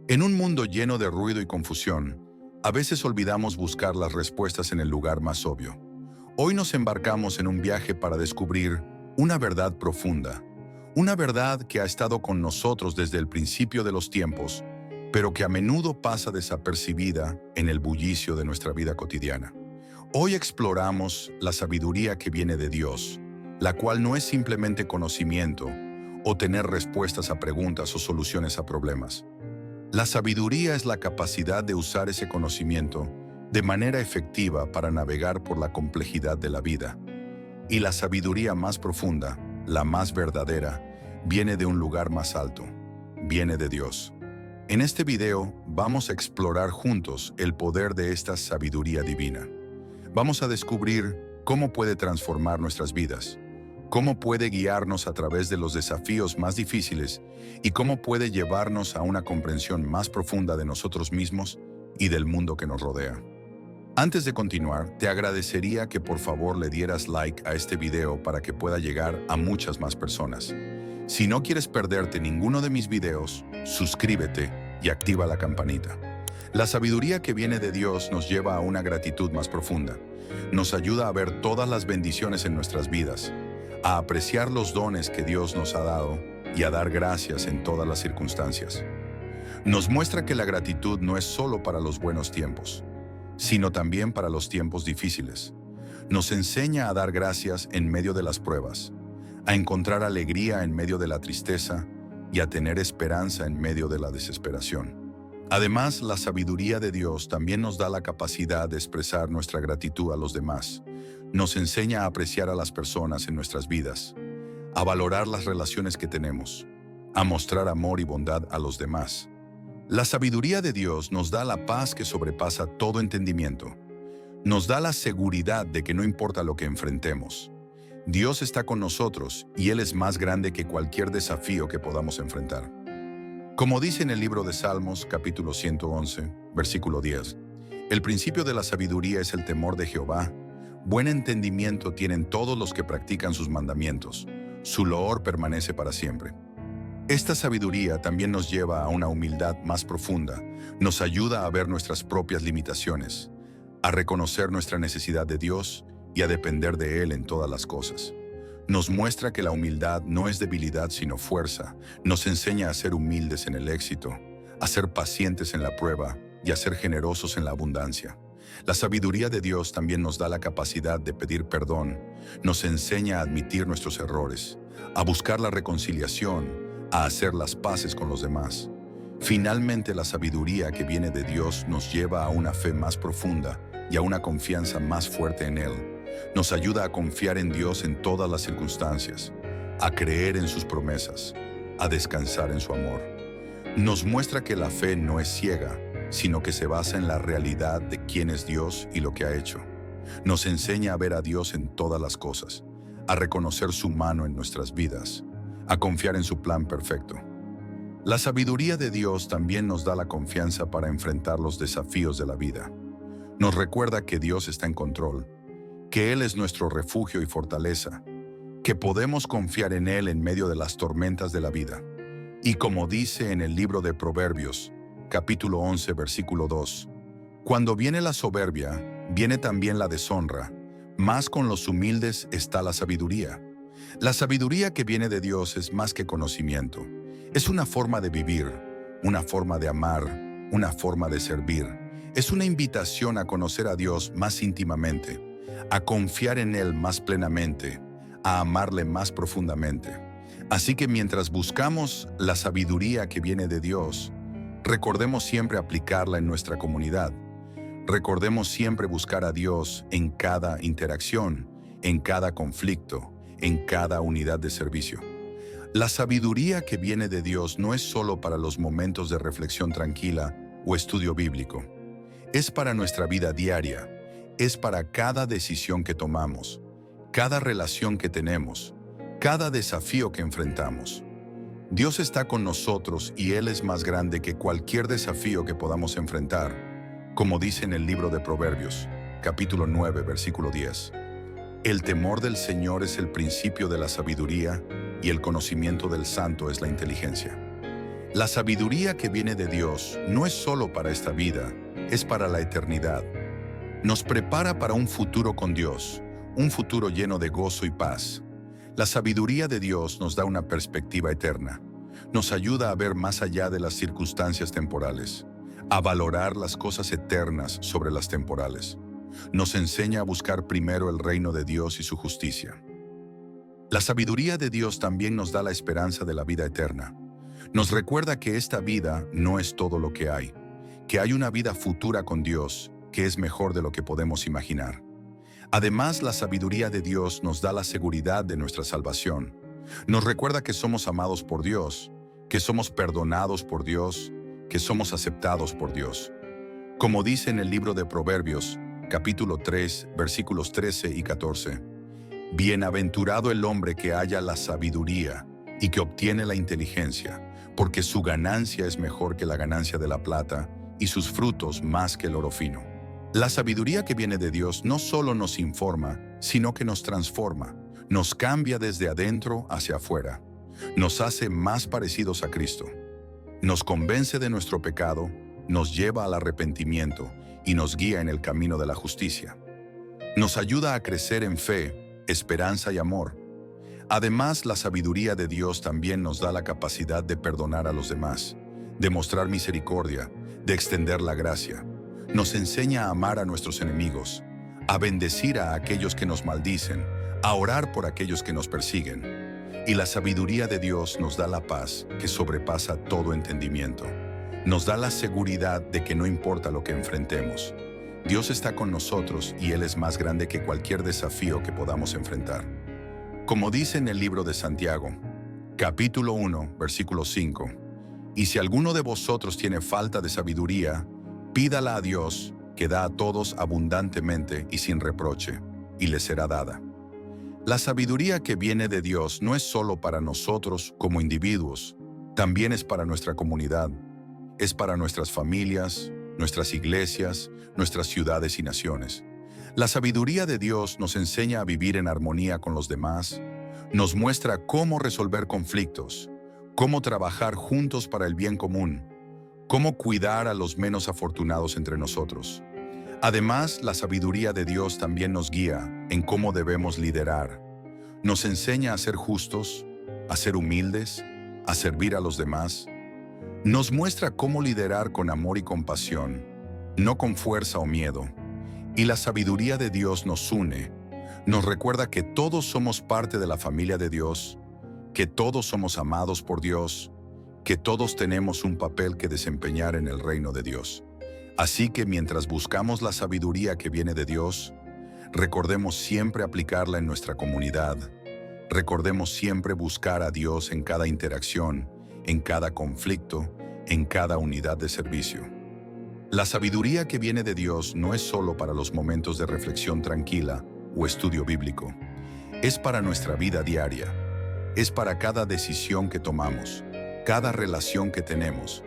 En un mundo lleno de ruido y confusión, a veces olvidamos buscar las respuestas en el lugar más obvio. Hoy nos embarcamos en un viaje para descubrir una verdad profunda, una verdad que ha estado con nosotros desde el principio de los tiempos, pero que a menudo pasa desapercibida en el bullicio de nuestra vida cotidiana. Hoy exploramos la sabiduría que viene de Dios, la cual no es simplemente conocimiento o tener respuestas a preguntas o soluciones a problemas. La sabiduría es la capacidad de usar ese conocimiento de manera efectiva para navegar por la complejidad de la vida. Y la sabiduría más profunda, la más verdadera, viene de un lugar más alto, viene de Dios. En este video vamos a explorar juntos el poder de esta sabiduría divina. Vamos a descubrir cómo puede transformar nuestras vidas, cómo puede guiarnos a través de los desafíos más difíciles y cómo puede llevarnos a una comprensión más profunda de nosotros mismos y del mundo que nos rodea. Antes de continuar, te agradecería que por favor le dieras like a este video para que pueda llegar a muchas más personas. Si no quieres perderte ninguno de mis videos, suscríbete y activa la campanita. La sabiduría que viene de Dios nos lleva a una gratitud más profunda. Nos ayuda a ver todas las bendiciones en nuestras vidas, a apreciar los dones que Dios nos ha dado y a dar gracias en todas las circunstancias. Nos muestra que la gratitud no es solo para los buenos tiempos, sino también para los tiempos difíciles. Nos enseña a dar gracias en medio de las pruebas, a encontrar alegría en medio de la tristeza y a tener esperanza en medio de la desesperación. Además, la sabiduría de Dios también nos da la capacidad de expresar nuestra gratitud a los demás. Nos enseña a apreciar a las personas en nuestras vidas, a valorar las relaciones que tenemos, a mostrar amor y bondad a los demás. La sabiduría de Dios nos da la paz que sobrepasa todo entendimiento. Nos da la seguridad de que no importa lo que enfrentemos, Dios está con nosotros y Él es más grande que cualquier desafío que podamos enfrentar. Como dice en el libro de Salmos, capítulo 111, versículo 10, el principio de la sabiduría es el temor de Jehová. Buen entendimiento tienen todos los que practican sus mandamientos. Su loor permanece para siempre. Esta sabiduría también nos lleva a una humildad más profunda. Nos ayuda a ver nuestras propias limitaciones, a reconocer nuestra necesidad de Dios y a depender de Él en todas las cosas. Nos muestra que la humildad no es debilidad sino fuerza. Nos enseña a ser humildes en el éxito, a ser pacientes en la prueba y a ser generosos en la abundancia. La sabiduría de Dios también nos da la capacidad de pedir perdón. Nos enseña a admitir nuestros errores, a buscar la reconciliación, a hacer las paces con los demás. Finalmente, la sabiduría que viene de Dios nos lleva a una fe más profunda y a una confianza más fuerte en Él. Nos ayuda a confiar en Dios en todas las circunstancias, a creer en sus promesas, a descansar en su amor. Nos muestra que la fe no es ciega, sino que se basa en la realidad de quién es Dios y lo que ha hecho. Nos enseña a ver a Dios en todas las cosas, a reconocer su mano en nuestras vidas, a confiar en su plan perfecto. La sabiduría de Dios también nos da la confianza para enfrentar los desafíos de la vida. Nos recuerda que Dios está en control, que Él es nuestro refugio y fortaleza, que podemos confiar en Él en medio de las tormentas de la vida. Y como dice en el libro de Proverbios, capítulo 11, versículo 2, cuando viene la soberbia, viene también la deshonra, mas con los humildes está la sabiduría. La sabiduría que viene de Dios es más que conocimiento. Es una forma de vivir, una forma de amar, una forma de servir. Es una invitación a conocer a Dios más íntimamente, a confiar en Él más plenamente, a amarle más profundamente. Así que mientras buscamos la sabiduría que viene de Dios, recordemos siempre aplicarla en nuestra comunidad. Recordemos siempre buscar a Dios en cada interacción, en cada conflicto, en cada unidad de servicio. La sabiduría que viene de Dios no es solo para los momentos de reflexión tranquila o estudio bíblico. Es para nuestra vida diaria, es para cada decisión que tomamos, cada relación que tenemos, cada desafío que enfrentamos. Dios está con nosotros y Él es más grande que cualquier desafío que podamos enfrentar, como dice en el libro de Proverbios, capítulo 9, versículo 10. El temor del Señor es el principio de la sabiduría y el conocimiento del Santo es la inteligencia. La sabiduría que viene de Dios no es solo para esta vida, es para la eternidad. Nos prepara para un futuro con Dios, un futuro lleno de gozo y paz. La sabiduría de Dios nos da una perspectiva eterna. Nos ayuda a ver más allá de las circunstancias temporales, a valorar las cosas eternas sobre las temporales. Nos enseña a buscar primero el reino de Dios y su justicia. La sabiduría de Dios también nos da la esperanza de la vida eterna. Nos recuerda que esta vida no es todo lo que hay una vida futura con Dios que es mejor de lo que podemos imaginar. Además, la sabiduría de Dios nos da la seguridad de nuestra salvación. Nos recuerda que somos amados por Dios, que somos perdonados por Dios, que somos aceptados por Dios. Como dice en el libro de Proverbios, capítulo 3, versículos 13 y 14, «Bienaventurado el hombre que halla la sabiduría y que obtiene la inteligencia, porque su ganancia es mejor que la ganancia de la plata y sus frutos más que el oro fino». La sabiduría que viene de Dios no solo nos informa, sino que nos transforma, nos cambia desde adentro hacia afuera, nos hace más parecidos a Cristo, nos convence de nuestro pecado, nos lleva al arrepentimiento y nos guía en el camino de la justicia. Nos ayuda a crecer en fe, esperanza y amor. Además, la sabiduría de Dios también nos da la capacidad de perdonar a los demás, de mostrar misericordia, de extender la gracia. Nos enseña a amar a nuestros enemigos, a bendecir a aquellos que nos maldicen, a orar por aquellos que nos persiguen. Y la sabiduría de Dios nos da la paz que sobrepasa todo entendimiento. Nos da la seguridad de que no importa lo que enfrentemos, Dios está con nosotros y Él es más grande que cualquier desafío que podamos enfrentar. Como dice en el libro de Santiago, capítulo 1, versículo 5, «Y si alguno de vosotros tiene falta de sabiduría, pídala a Dios, que da a todos abundantemente y sin reproche, y le será dada». La sabiduría que viene de Dios no es solo para nosotros como individuos, también es para nuestra comunidad, es para nuestras familias, nuestras iglesias, nuestras ciudades y naciones. La sabiduría de Dios nos enseña a vivir en armonía con los demás, nos muestra cómo resolver conflictos, cómo trabajar juntos para el bien común, cómo cuidar a los menos afortunados entre nosotros. Además, la sabiduría de Dios también nos guía en cómo debemos liderar. Nos enseña a ser justos, a ser humildes, a servir a los demás. Nos muestra cómo liderar con amor y compasión, no con fuerza o miedo. Y la sabiduría de Dios nos une, nos recuerda que todos somos parte de la familia de Dios, que todos somos amados por Dios, que todos tenemos un papel que desempeñar en el reino de Dios. Así que mientras buscamos la sabiduría que viene de Dios, recordemos siempre aplicarla en nuestra comunidad. Recordemos siempre buscar a Dios en cada interacción, en cada conflicto, en cada unidad de servicio. La sabiduría que viene de Dios no es solo para los momentos de reflexión tranquila o estudio bíblico. Es para nuestra vida diaria. Es para cada decisión que tomamos, cada relación que tenemos,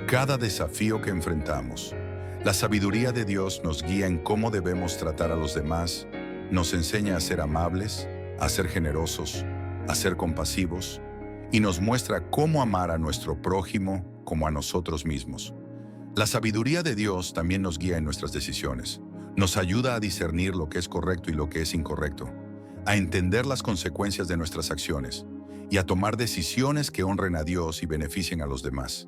cada desafío que enfrentamos. La sabiduría de Dios nos guía en cómo debemos tratar a los demás, nos enseña a ser amables, a ser generosos, a ser compasivos, y nos muestra cómo amar a nuestro prójimo como a nosotros mismos. La sabiduría de Dios también nos guía en nuestras decisiones. Nos ayuda a discernir lo que es correcto y lo que es incorrecto, a entender las consecuencias de nuestras acciones y a tomar decisiones que honren a Dios y beneficien a los demás.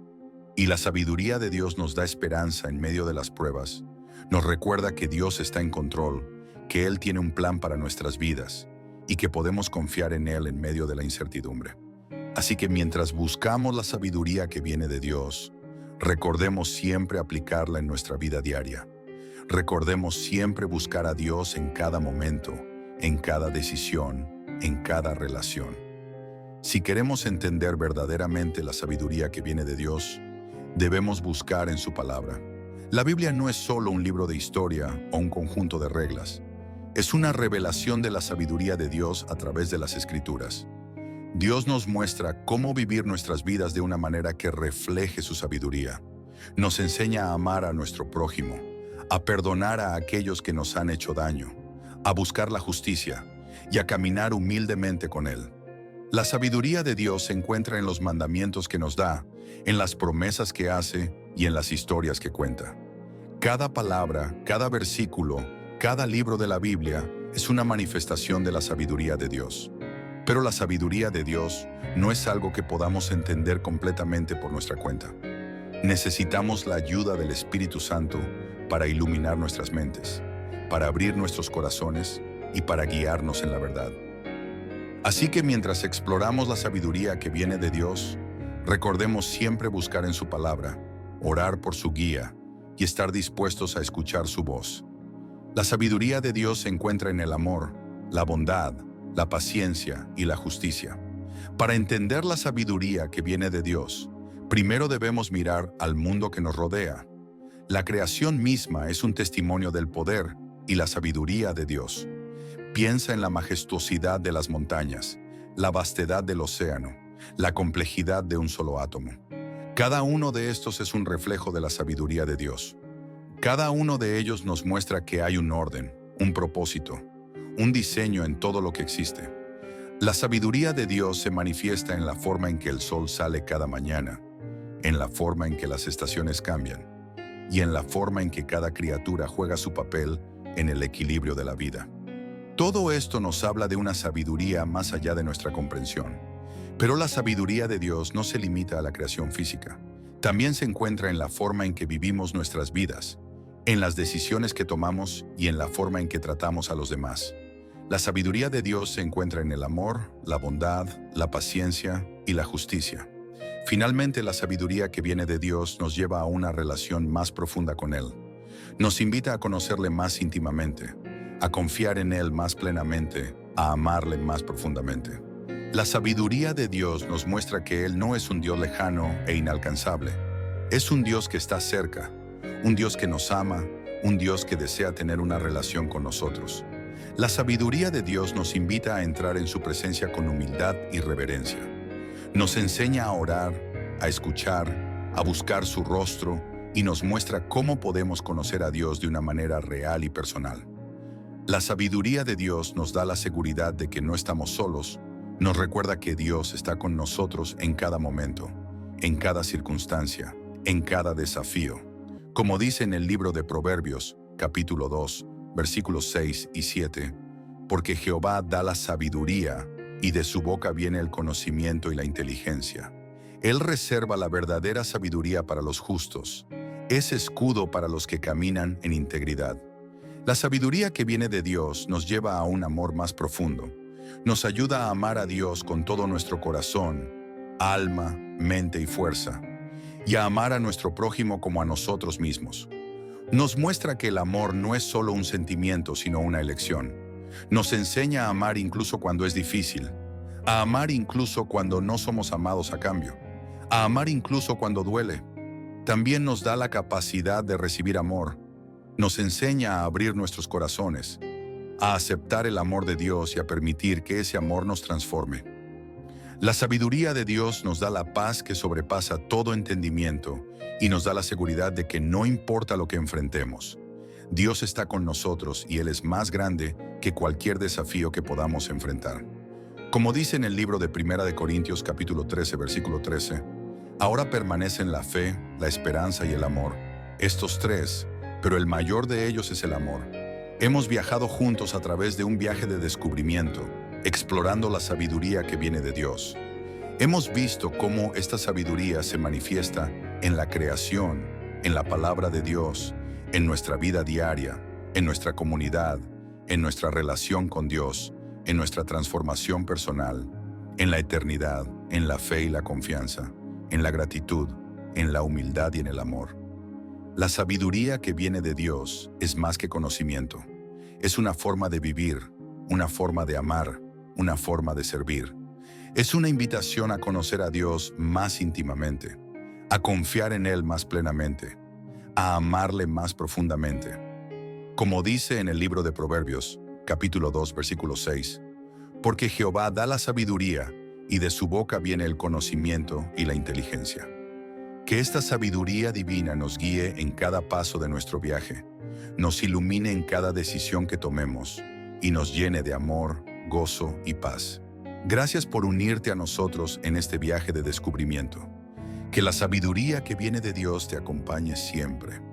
Y la sabiduría de Dios nos da esperanza en medio de las pruebas. Nos recuerda que Dios está en control, que Él tiene un plan para nuestras vidas y que podemos confiar en Él en medio de la incertidumbre. Así que mientras buscamos la sabiduría que viene de Dios, recordemos siempre aplicarla en nuestra vida diaria. Recordemos siempre buscar a Dios en cada momento, en cada decisión, en cada relación. Si queremos entender verdaderamente la sabiduría que viene de Dios, debemos buscar en su palabra. La Biblia no es solo un libro de historia o un conjunto de reglas. Es una revelación de la sabiduría de Dios a través de las Escrituras. Dios nos muestra cómo vivir nuestras vidas de una manera que refleje su sabiduría. Nos enseña a amar a nuestro prójimo, a perdonar a aquellos que nos han hecho daño, a buscar la justicia y a caminar humildemente con Él. La sabiduría de Dios se encuentra en los mandamientos que nos da, en las promesas que hace y en las historias que cuenta. Cada palabra, cada versículo, cada libro de la Biblia es una manifestación de la sabiduría de Dios. Pero la sabiduría de Dios no es algo que podamos entender completamente por nuestra cuenta. Necesitamos la ayuda del Espíritu Santo para iluminar nuestras mentes, para abrir nuestros corazones y para guiarnos en la verdad. Así que mientras exploramos la sabiduría que viene de Dios, recordemos siempre buscar en su palabra, orar por su guía y estar dispuestos a escuchar su voz. La sabiduría de Dios se encuentra en el amor, la bondad, la paciencia y la justicia. Para entender la sabiduría que viene de Dios, primero debemos mirar al mundo que nos rodea. La creación misma es un testimonio del poder y la sabiduría de Dios. Piensa en la majestuosidad de las montañas, la vastedad del océano, la complejidad de un solo átomo. Cada uno de estos es un reflejo de la sabiduría de Dios. Cada uno de ellos nos muestra que hay un orden, un propósito, un diseño en todo lo que existe. La sabiduría de Dios se manifiesta en la forma en que el sol sale cada mañana, en la forma en que las estaciones cambian y en la forma en que cada criatura juega su papel en el equilibrio de la vida. Todo esto nos habla de una sabiduría más allá de nuestra comprensión. Pero la sabiduría de Dios no se limita a la creación física. También se encuentra en la forma en que vivimos nuestras vidas, en las decisiones que tomamos y en la forma en que tratamos a los demás. La sabiduría de Dios se encuentra en el amor, la bondad, la paciencia y la justicia. Finalmente, la sabiduría que viene de Dios nos lleva a una relación más profunda con Él. Nos invita a conocerle más íntimamente, a confiar en Él más plenamente, a amarle más profundamente. La sabiduría de Dios nos muestra que Él no es un Dios lejano e inalcanzable. Es un Dios que está cerca, un Dios que nos ama, un Dios que desea tener una relación con nosotros. La sabiduría de Dios nos invita a entrar en su presencia con humildad y reverencia. Nos enseña a orar, a escuchar, a buscar su rostro y nos muestra cómo podemos conocer a Dios de una manera real y personal. La sabiduría de Dios nos da la seguridad de que no estamos solos, nos recuerda que Dios está con nosotros en cada momento, en cada circunstancia, en cada desafío. Como dice en el libro de Proverbios, capítulo 2, versículos 6 y 7, porque Jehová da la sabiduría y de su boca viene el conocimiento y la inteligencia. Él reserva la verdadera sabiduría para los justos, es escudo para los que caminan en integridad. La sabiduría que viene de Dios nos lleva a un amor más profundo. Nos ayuda a amar a Dios con todo nuestro corazón, alma, mente y fuerza, y a amar a nuestro prójimo como a nosotros mismos. Nos muestra que el amor no es solo un sentimiento, sino una elección. Nos enseña a amar incluso cuando es difícil, a amar incluso cuando no somos amados a cambio, a amar incluso cuando duele. También nos da la capacidad de recibir amor. Nos enseña a abrir nuestros corazones, a aceptar el amor de Dios y a permitir que ese amor nos transforme. La sabiduría de Dios nos da la paz que sobrepasa todo entendimiento y nos da la seguridad de que no importa lo que enfrentemos, Dios está con nosotros y Él es más grande que cualquier desafío que podamos enfrentar. Como dice en el libro de Primera de Corintios capítulo 13, versículo 13, ahora permanecen la fe, la esperanza y el amor, estos tres, pero el mayor de ellos es el amor. Hemos viajado juntos a través de un viaje de descubrimiento, explorando la sabiduría que viene de Dios. Hemos visto cómo esta sabiduría se manifiesta en la creación, en la palabra de Dios, en nuestra vida diaria, en nuestra comunidad, en nuestra relación con Dios, en nuestra transformación personal, en la eternidad, en la fe y la confianza, en la gratitud, en la humildad y en el amor. La sabiduría que viene de Dios es más que conocimiento. Es una forma de vivir, una forma de amar, una forma de servir. Es una invitación a conocer a Dios más íntimamente, a confiar en Él más plenamente, a amarle más profundamente. Como dice en el libro de Proverbios, capítulo 2, versículo 6, porque Jehová da la sabiduría y de su boca viene el conocimiento y la inteligencia. Que esta sabiduría divina nos guíe en cada paso de nuestro viaje, nos ilumine en cada decisión que tomemos y nos llene de amor, gozo y paz. Gracias por unirte a nosotros en este viaje de descubrimiento. Que la sabiduría que viene de Dios te acompañe siempre.